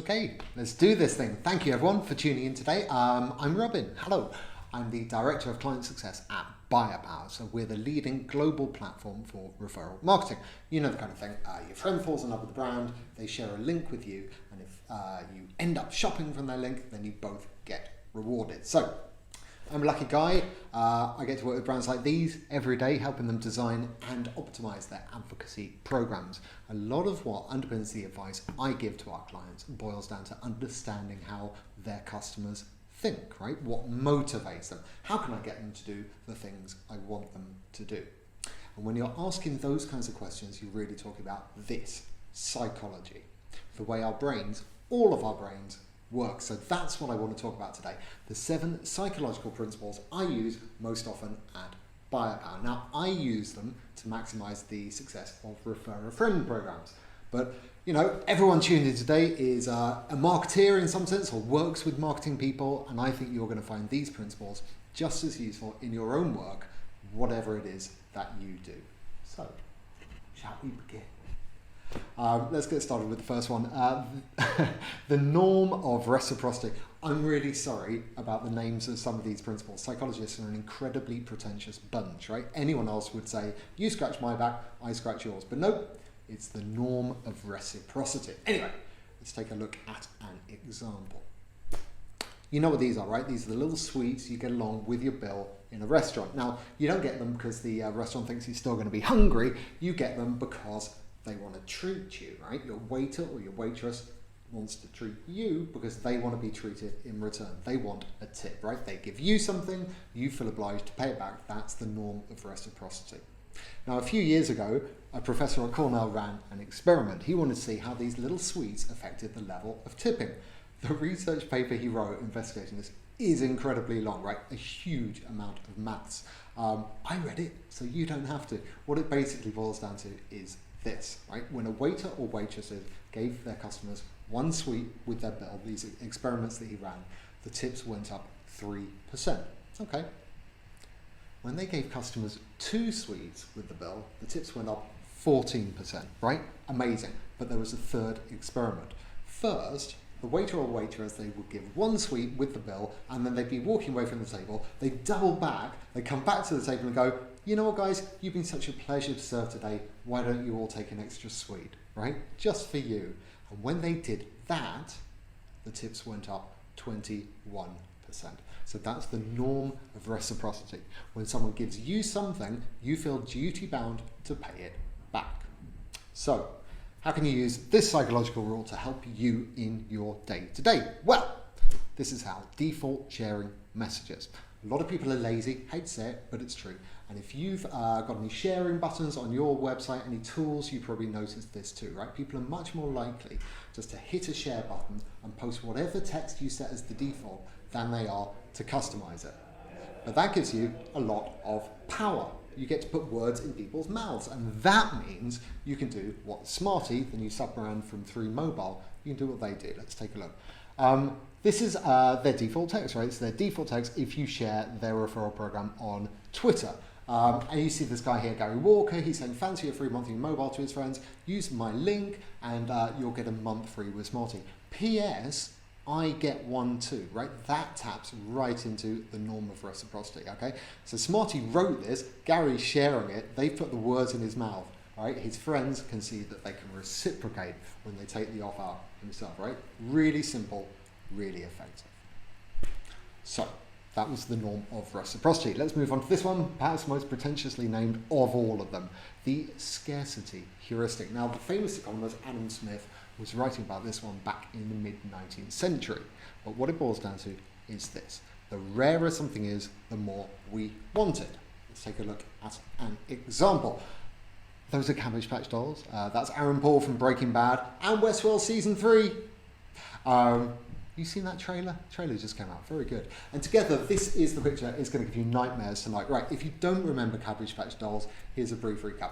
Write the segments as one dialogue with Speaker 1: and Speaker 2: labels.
Speaker 1: Okay, let's do this thing. Thank you everyone for tuning in today. I'm Robin. Hello. I'm the Director of Client Success at Buyer-Power. So we're the leading global platform for referral marketing. You know the kind of thing. Your friend falls in love with the brand, they share a link with you, and if you end up shopping from their link, then you both get rewarded. So I'm a lucky guy. I get to work with brands like these every day, helping them design and optimize their advocacy programs. A lot of what underpins the advice I give to our clients boils down to understanding how their customers think, right? What motivates them? How can I get them to do the things I want them to do? And when you're asking those kinds of questions, you're really talking about this, psychology, the way our brains, all of our brains, work. So that's what I want to talk about today. The 7 psychological principles I use most often at Buyer-Power. Now, I use them to maximize the success of refer a friend programs. But, you know, everyone tuned in today is a marketeer in some sense or works with marketing people. And I think you're going to find these principles just as useful in your own work, whatever it is that you do. So, shall we begin? Let's get started with the first one. The norm of reciprocity. I'm really sorry about the names of some of these principles. Psychologists are an incredibly pretentious bunch, right? Anyone else would say, you scratch my back, I scratch yours. But no, it's the norm of reciprocity. Anyway, let's take a look at an example. You know what these are, right? These are the little sweets you get along with your bill in a restaurant. Now, you don't get them because the restaurant thinks you're still going to be hungry. You get them because they want to treat you, right? Your waiter or your waitress wants to treat you because they want to be treated in return. They want a tip, right? They give you something, you feel obliged to pay it back. That's the norm of reciprocity. Now, a few years ago, a professor at Cornell ran an experiment. He wanted to see how these little sweets affected the level of tipping. The research paper he wrote investigating this is incredibly long, right? A huge amount of maths. I read it, so you don't have to. What it basically boils down to is this, right? When a waiter or waitresses gave their customers one sweet with their bill, these experiments that he ran, the tips went up 3%. Okay. When they gave customers 2 sweets with the bill, the tips went up 14%, right? Amazing. But there was a third experiment. First, the waiter or waitress, they would give 1 sweet with the bill, and then they'd be walking away from the table. They double back, they come back to the table and go, you know what, guys, you've been such a pleasure to serve today. Why don't you all take an extra sweet, right? Just for you. And when they did that, the tips went up 21%. So that's the norm of reciprocity. When someone gives you something, you feel duty bound to pay it back. So, how can you use this psychological rule to help you in your day-to-day? Well, this is how. Default sharing messages. A lot of people are lazy, hate to say it, but it's true. And if you've got any sharing buttons on your website, any tools, you probably noticed this too, right? People are much more likely just to hit a share button and post whatever text you set as the default than they are to customize it. But that gives you a lot of power. You get to put words in people's mouths, and that means you can do what Smarty, the new sub-brand from 3 Mobile, you can do what they do. Let's take a look. This is their default text, right? It's their default text if you share their referral program on Twitter. And you see this guy here, Gary Walker, he's saying, fancy a free month in mobile to his friends, use my link and you'll get a month free with Smarty. P.S. I get one too, right? That taps right into the norm of reciprocity, okay? So Smarty wrote this, Gary's sharing it, they put the words in his mouth, right? His friends can see that they can reciprocate when they take the offer himself, right? Really simple, really effective. So, that was the norm of reciprocity. Let's move on to this one, perhaps most pretentiously named of all of them, the scarcity heuristic. Now, the famous economist Adam Smith was writing about this one back in the mid-19th century. But what it boils down to is this. The rarer something is, the more we want it. Let's take a look at an example. Those are Cabbage Patch Dolls. That's Aaron Paul from Breaking Bad and Westworld Season 3. You seen that trailer? Trailer just came out, very good. And together, this is the picture. It's going to give you nightmares tonight. Right, if you don't remember Cabbage Patch Dolls, here's a brief recap.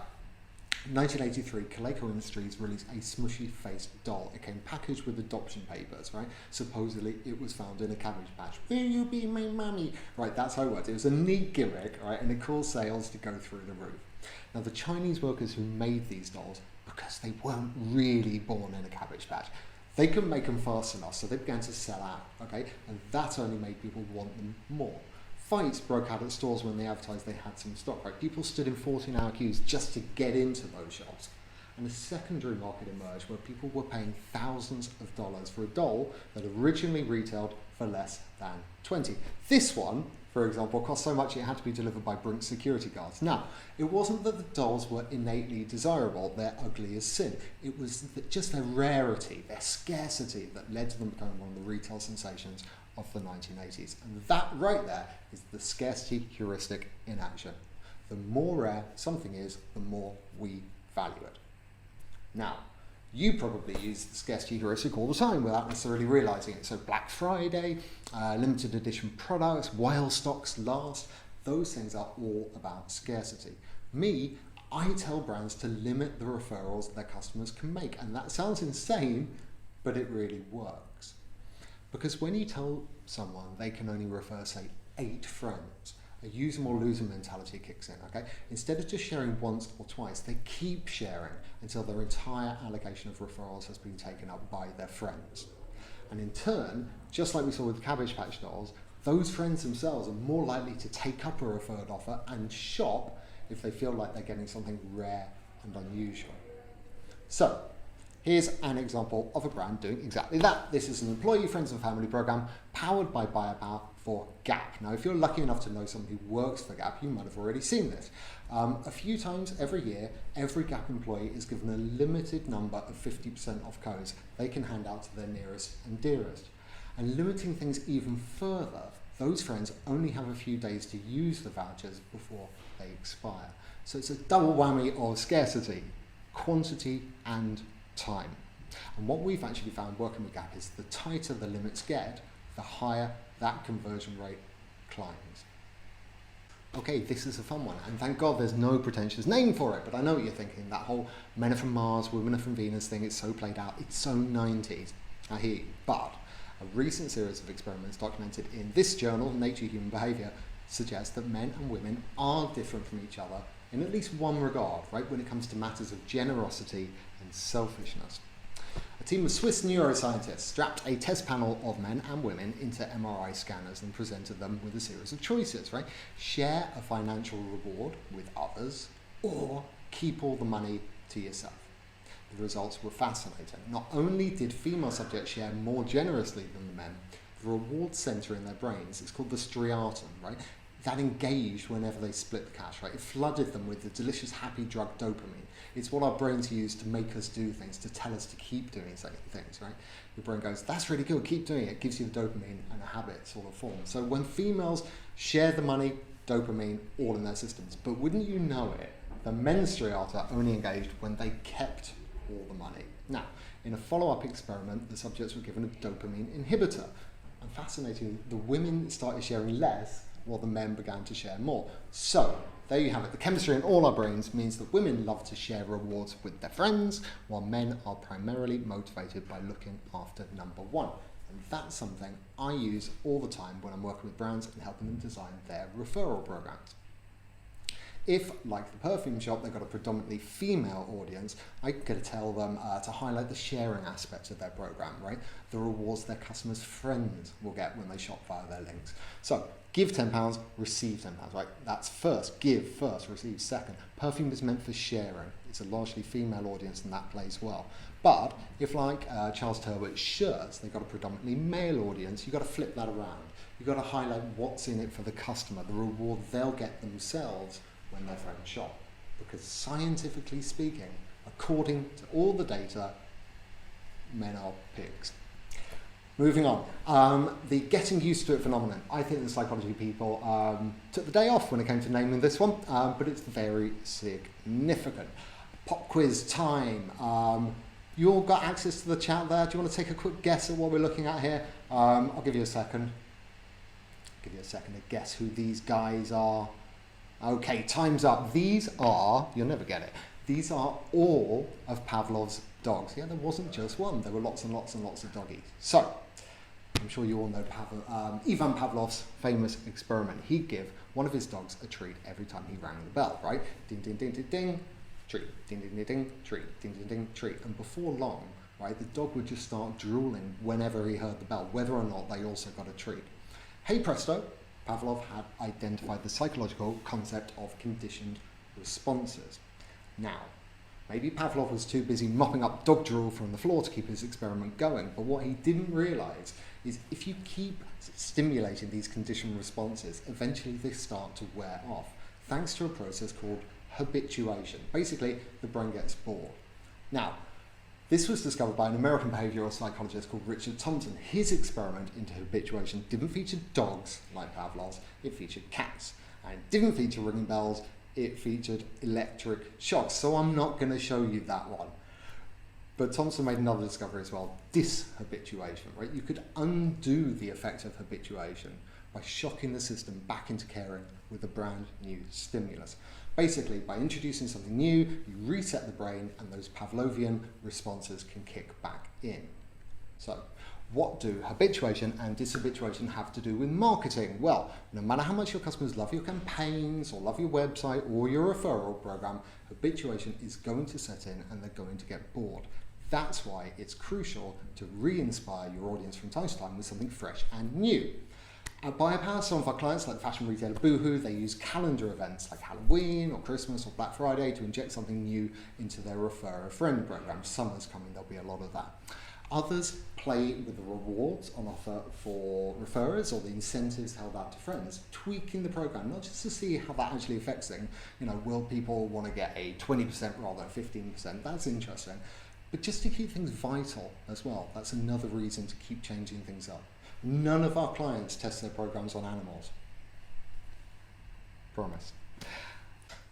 Speaker 1: 1983, Coleco Industries released a smushy-faced doll. It came packaged with adoption papers, right? Supposedly, it was found in a cabbage patch. Will you be my mummy? Right, that's how it worked. It was a neat gimmick, right? And it caused sales to go through the roof. Now, the Chinese workers who made these dolls, because they weren't really born in a cabbage patch, They couldn't make them fast enough, so they began to sell out, okay? And that only made people want them more. Fights broke out at stores when they advertised they had some stock, right? People stood in 14-hour queues just to get into those shops. And a secondary market emerged where people were paying thousands of dollars for a doll that originally retailed for less than 20. This one, for example, cost so much it had to be delivered by Brinks security guards. Now, it wasn't that the dolls were innately desirable, they're ugly as sin. It was just their rarity, their scarcity that led to them becoming one of the retail sensations of the 1980s. And that right there is the scarcity heuristic in action. The more rare something is, the more we value it. Now, you probably use the scarcity heuristic all the time without necessarily realizing it. So Black Friday, limited edition products, while stocks last, those things are all about scarcity. Me, I tell brands to limit the referrals their customers can make. And that sounds insane, but it really works. Because when you tell someone they can only refer, say, 8 friends, a use them or lose them mentality kicks in, okay? Instead of just sharing once or twice, they keep sharing until their entire allocation of referrals has been taken up by their friends. And in turn, just like we saw with Cabbage Patch dolls, those friends themselves are more likely to take up a referred offer and shop if they feel like they're getting something rare and unusual. So, here's an example of a brand doing exactly that. This is an employee friends and family program powered by Buyer Power for Gap. Now, if you're lucky enough to know someone who works for Gap, you might have already seen this. A few times every year, every Gap employee is given a limited number of 50% off codes they can hand out to their nearest and dearest. And limiting things even further, those friends only have a few days to use the vouchers before they expire. So it's a double whammy of scarcity, quantity and time. And what we've actually found working with Gap is the tighter the limits get, the higher that conversion rate climbs. Okay, this is a fun one, and thank God there's no pretentious name for it, but I know what you're thinking, that whole men are from Mars, women are from Venus thing, it's so played out, it's so 90s. I hear you, but a recent series of experiments documented in this journal, Nature Human Behaviour, suggests that men and women are different from each other in at least one regard, right, when it comes to matters of generosity and selfishness. A team of Swiss neuroscientists strapped a test panel of men and women into MRI scanners and presented them with a series of choices, right? Share a financial reward with others or keep all the money to yourself. The results were fascinating. Not only did female subjects share more generously than the men, the reward center in their brains, it's called the striatum, right? That engaged whenever they split the cash, right? It flooded them with the delicious happy drug dopamine. It's what our brains use to make us do things, to tell us to keep doing certain things, right? Your brain goes, that's really good, keep doing it. It gives you the dopamine and a habit sort of form. So when females share the money, dopamine, all in their systems. But wouldn't you know it, the men's striata only engaged when they kept all the money. Now, in a follow-up experiment, the subjects were given a dopamine inhibitor. And fascinatingly, the women started sharing less while the men began to share more. So, there you have it. The chemistry in all our brains means that women love to share rewards with their friends, while men are primarily motivated by looking after number one. And that's something I use all the time when I'm working with brands and helping them design their referral programs. If, like the perfume shop, they've got a predominantly female audience, I could tell them to highlight the sharing aspects of their program, right? The rewards their customers' friends will get when they shop via their links. So, give £10, receive £10, right? That's first, give first, receive second. Perfume is meant for sharing. It's a largely female audience and that plays well. But if like Charles Turbert's shirts, they've got a predominantly male audience, you've got to flip that around. You've got to highlight what's in it for the customer, the reward they'll get themselves when their friends shop. Because scientifically speaking, according to all the data, men are pigs. Moving on, the getting used to it phenomenon. I think the psychology people took the day off when it came to naming this one, but it's very significant. Pop quiz time. You all got access to the chat there. Do you want to take a quick guess at what we're looking at here? I'll give you a second. Give you a second to guess who these guys are. Okay, time's up. These are, you'll never get it, these are all of Pavlov's dogs. Yeah, there wasn't just one. There were lots and lots and lots of doggies. So, I'm sure you all know Ivan Pavlov's famous experiment. He'd give one of his dogs a treat every time he rang the bell, right? Ding, ding, ding, ding, ding, treat. Ding, ding, ding, ding, treat. Ding, ding, ding, treat. And before long, right? The dog would just start drooling whenever he heard the bell, whether or not they also got a treat. Hey presto, Pavlov had identified the psychological concept of conditioned responses. Now, maybe Pavlov was too busy mopping up dog drool from the floor to keep his experiment going, but what he didn't realise is if you keep stimulating these conditioned responses, eventually they start to wear off, thanks to a process called habituation. Basically, the brain gets bored. Now, this was discovered by an American behavioural psychologist called Richard Thompson. His experiment into habituation didn't feature dogs like Pavlov's, it featured cats. And it didn't feature ringing bells, it featured electric shocks. So I'm not going to show you that one. But Thompson made another discovery as well, dishabituation, right? You could undo the effect of habituation by shocking the system back into caring with a brand new stimulus. Basically, by introducing something new, you reset the brain and those Pavlovian responses can kick back in. So, what do habituation and dishabituation have to do with marketing? Well, no matter how much your customers love your campaigns or love your website or your referral program, habituation is going to set in and they're going to get bored. That's why it's crucial to re-inspire your audience from time to time with something fresh and new. At BioPower, some of our clients, like the fashion retailer Boohoo, they use calendar events like Halloween or Christmas or Black Friday to inject something new into their Refer a Friend program. Summer's coming, there'll be a lot of that. Others play with the rewards on offer for referrers or the incentives held out to friends, tweaking the program, not just to see how that actually affects things. You know, will people want to get a 20% rather than 15%? That's interesting. But just to keep things vital as well. That's another reason to keep changing things up. None of our clients test their programs on animals. Promise.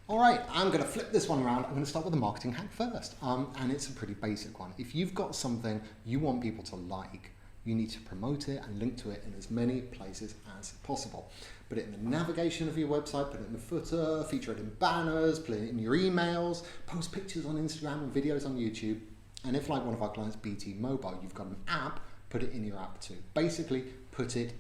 Speaker 1: All right, I'm going to flip this one around. I'm going to start with a marketing hack first. And it's a pretty basic one. If you've got something you want people to like, you need to promote it and link to it in as many places as possible. Put it in the navigation of your website, put it in the footer, feature it in banners, put it in your emails, post pictures on Instagram and videos on YouTube. And if, like one of our clients, BT Mobile, you've got an app, put it in your app too. Basically, put it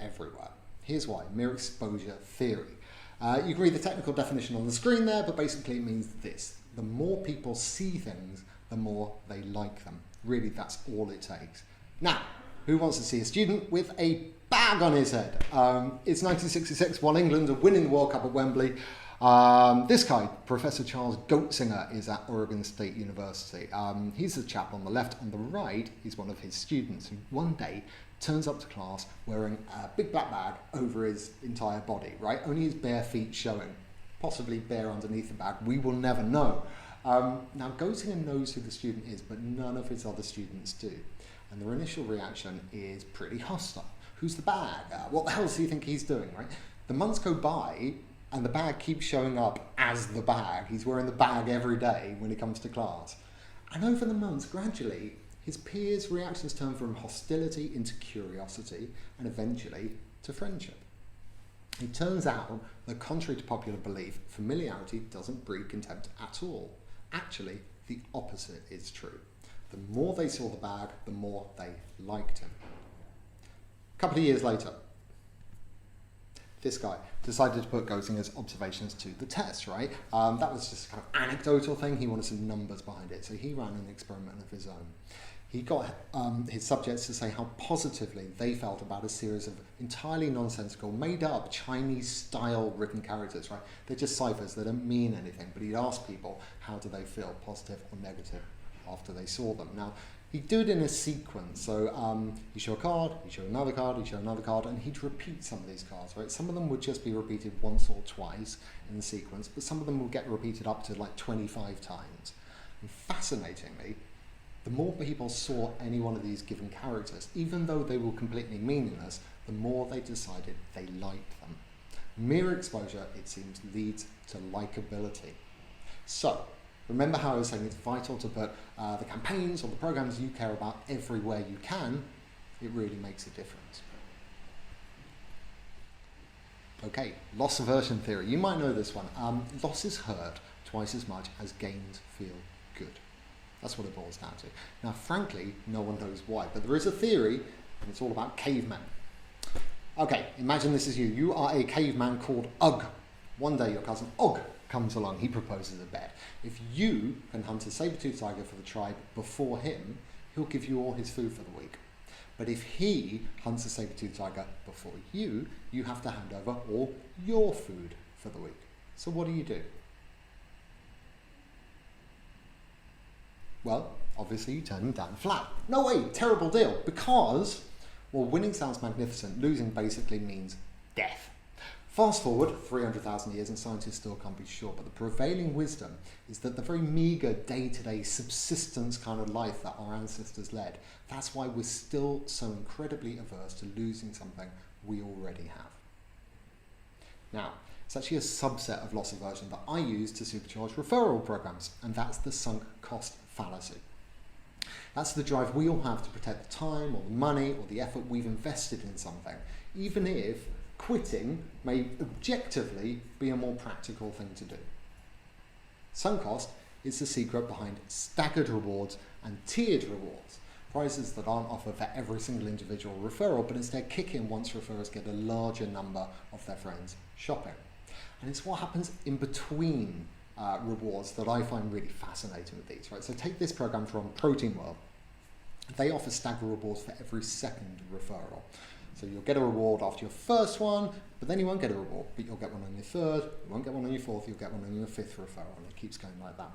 Speaker 1: everywhere. Here's why, mere exposure theory. You can read the technical definition on the screen there, but basically it means this. The more people see things, the more they like them. Really, that's all it takes. Now, who wants to see a student with a bag on his head? It's 1966 while England are winning the World Cup at Wembley. This guy, Professor Charles Goetzinger, is at Oregon State University. He's the chap on the left. On the right, he's one of his students who one day turns up to class wearing a big black bag over his entire body, right? Only his bare feet showing, possibly bare underneath the bag. We will never know. Now, Goetzinger knows who the student is, but none of his other students do. And their initial reaction is pretty hostile. Who's the bag? What the hell does he think he's doing, right? The months go by, and the bag keeps showing up as the bag. He's wearing the bag every day when he comes to class. And over the months, gradually, his peers' reactions turn from hostility into curiosity and eventually to friendship. It turns out that contrary to popular belief, familiarity doesn't breed contempt at all. Actually, the opposite is true. The more they saw the bag, the more they liked him. A couple of years later, this guy decided to put Goetzinger's observations to the test, right? That was just a kind of anecdotal thing. He wanted some numbers behind it, so he ran an experiment of his own. He got his subjects to say how positively they felt about a series of entirely nonsensical, made-up Chinese-style written characters, right? They're just ciphers, they don't mean anything, but he'd ask people how do they feel, positive or negative, after they saw them. Now, he'd do it in a sequence, so he'd show a card, he'd show another card, he'd show another card, and he'd repeat some of these cards, right? Some of them would just be repeated once or twice in the sequence, but some of them would get repeated up to like 25 times. And fascinatingly, the more people saw any one of these given characters, even though they were completely meaningless, the more they decided they liked them. Mere exposure, it seems, leads to likability. So, remember how I was saying it's vital to put the campaigns or the programs you care about everywhere you can. It really makes a difference. Okay, loss aversion theory. You might know this one. Losses hurt twice as much as gains feel good. That's what it boils down to. Now, frankly, no one knows why, but there is a theory, and it's all about cavemen. Okay, imagine this is you. You are a caveman called Ugg. One day your cousin Ugg comes along, he proposes a bet. If you can hunt a saber-toothed tiger for the tribe before him, he'll give you all his food for the week. But if he hunts a saber-toothed tiger before you have to hand over all your food for the week. So what do? Well, obviously you turn him down flat. No way, terrible deal, because, well, winning sounds magnificent, losing basically means death. Fast forward 300,000 years and scientists still can't be sure, but the prevailing wisdom is that the very meagre day-to-day subsistence kind of life that our ancestors led, that's why we're still so incredibly averse to losing something we already have. Now, it's actually a subset of loss aversion that I use to supercharge referral programs, and that's the sunk cost fallacy. That's the drive we all have to protect the time or the money or the effort we've invested in something, even if quitting may objectively be a more practical thing to do. Sunk cost is the secret behind staggered rewards and tiered rewards, prizes that aren't offered for every single individual referral, but instead kick in once referrers get a larger number of their friends shopping. And it's what happens in between rewards that I find really fascinating with these, right? So take this program from Protein World. They offer staggered rewards for every second referral. So you'll get a reward after your first one, but then you won't get a reward, but you'll get one on your third, you won't get one on your fourth, you'll get one on your fifth referral, and it keeps going like that.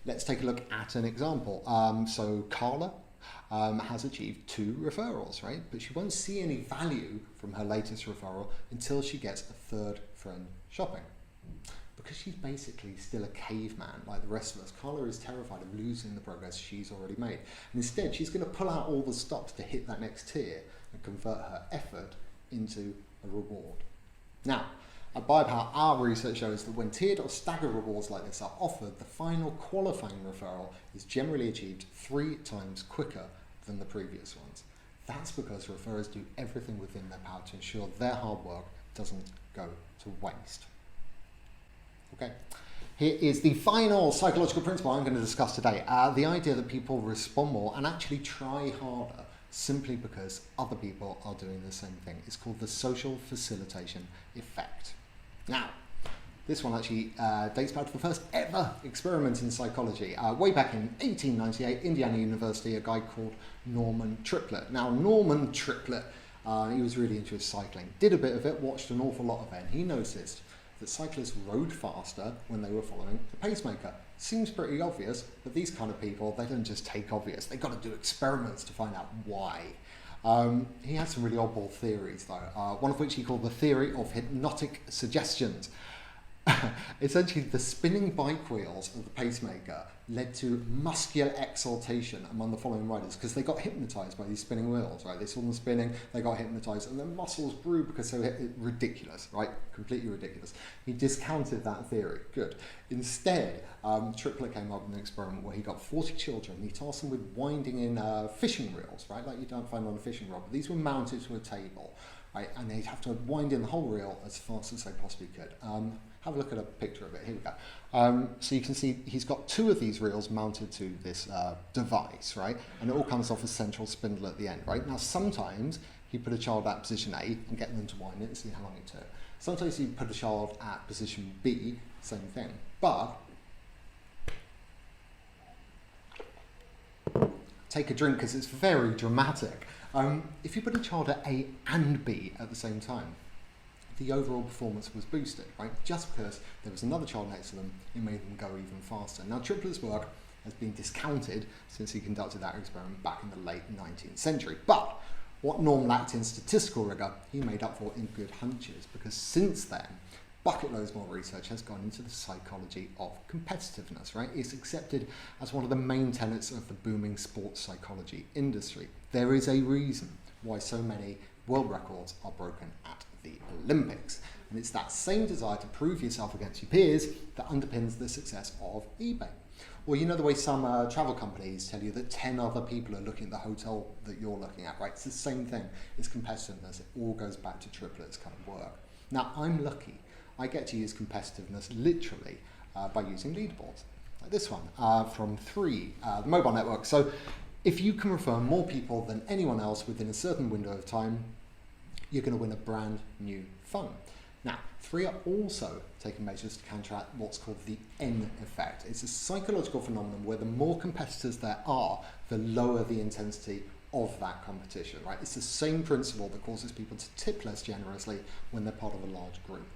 Speaker 1: Let's take a look at an example. So Carla has achieved 2 referrals, right? But she won't see any value from her latest referral until she gets a third friend shopping. Because she's basically still a caveman like the rest of us, Carla is terrified of losing the progress she's already made. And instead, she's going to pull out all the stops to hit that next tier and convert her effort into a reward. Now, at BioPower, our research shows that when tiered or staggered rewards like this are offered, the final qualifying referral is generally achieved 3 times quicker than the previous ones. That's because referrers do everything within their power to ensure their hard work doesn't go to waste. Okay, here is the final psychological principle I'm going to discuss today. The idea that people respond more and actually try harder simply because other people are doing the same thing. It's called the social facilitation effect. Now, this one actually dates back to the first ever experiment in psychology. Way back in 1898, Indiana University, a guy called Norman Triplett. Now, Norman Triplett, he was really into his cycling, did a bit of it, watched an awful lot of it, and he noticed that cyclists rode faster when they were following a pacemaker. Seems pretty obvious, but these kind of people, they don't just take obvious. They've got to do experiments to find out why. He had some really oddball theories though, one of which he called the theory of hypnotic suggestions. Essentially, the spinning bike wheels of the pacemaker led to muscular exaltation among the following riders because they got hypnotized by these spinning wheels, right? They saw them spinning, they got hypnotized, and their muscles grew because they were ridiculous, right? Completely ridiculous. He discounted that theory. Good. Instead, Triplett came up with an experiment where he got 40 children. He tasked them with winding in fishing reels, right? Like you don't find on a fishing rod, but these were mounted to a table, right? And they'd have to wind in the whole reel as fast as they possibly could. Have a look at a picture of it. Here we go. So you can see he's got 2 of these reels mounted to this device, right? And it all comes off a central spindle at the end, right? Now, sometimes he put a child at position A and get them to wind it and see how long it took. Sometimes he put a child at position B, same thing. But take a drink because it's very dramatic. If you put a child at A and B at the same time, the overall performance was boosted, right? Just because there was another child next to them, it made them go even faster. Now, Triplett's work has been discounted since he conducted that experiment back in the late 19th century. But what Norm lacked in statistical rigor, he made up for in good hunches, because since then, bucket loads more research has gone into the psychology of competitiveness, right? It's accepted as one of the main tenets of the booming sports psychology industry. There is a reason why so many world records are broken at the Olympics. And it's that same desire to prove yourself against your peers that underpins the success of eBay. Or you know the way some travel companies tell you that 10 other people are looking at the hotel that you're looking at, right? It's the same thing. It's competitiveness. It all goes back to Triplett's kind of work. Now, I'm lucky. I get to use competitiveness literally by using leaderboards. Like this one from 3, the mobile network. So if you can refer more people than anyone else within a certain window of time, you're going to win a brand new phone. Now, 3 are also taking measures to counteract what's called the N effect. It's a psychological phenomenon where the more competitors there are, the lower the intensity of that competition, right? It's the same principle that causes people to tip less generously when they're part of a large group.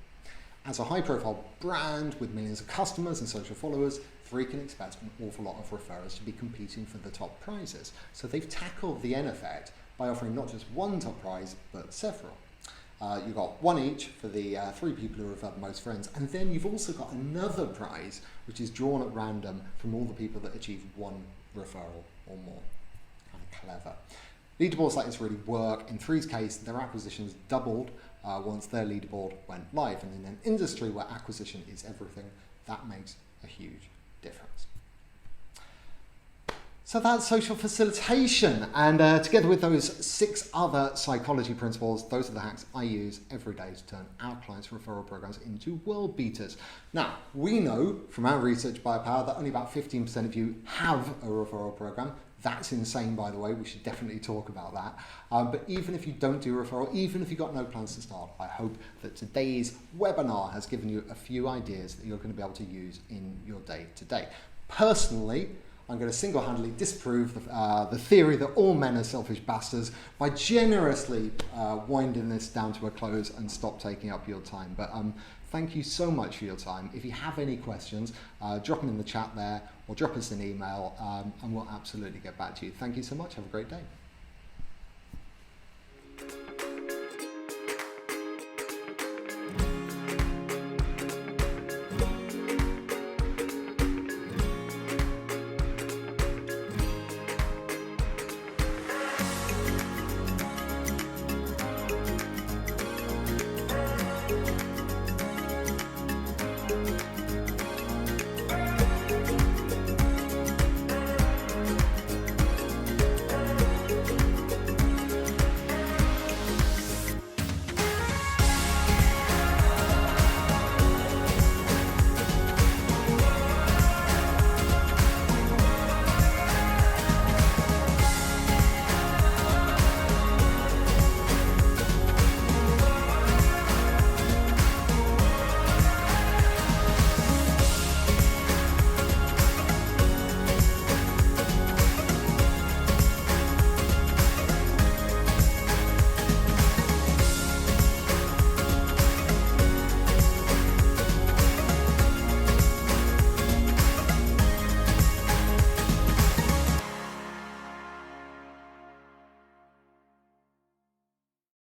Speaker 1: As a high-profile brand with millions of customers and social followers, 3 can expect an awful lot of referrers to be competing for the top prizes. So they've tackled the N effect by offering not just one top prize, but several. You've got 1 each for the 3 people who refer the most friends, and then you've also got another prize which is drawn at random from all the people that achieve 1 referral or more. Kind of clever. Leaderboards like this really work. In 3's case, their acquisitions doubled once their leaderboard went live, and in an industry where acquisition is everything, that makes a huge difference. So that's social facilitation, and together with those 6 other psychology principles, those are the hacks I use every day to turn our clients' referral programs into world beaters. Now, we know from our research by Power that only about 15% of you have a referral program. That's insane, by the way. We should definitely talk about that. But even if you don't do referral, even if you've got no plans to start, I hope that today's webinar has given you a few ideas that you're going to be able to use in your day-to-day. Personally, I'm going to single-handedly disprove the theory that all men are selfish bastards by generously winding this down to a close and stop taking up your time. But thank you so much for your time. If you have any questions, drop them in the chat there or drop us an email and we'll absolutely get back to you. Thank you so much. Have a great day.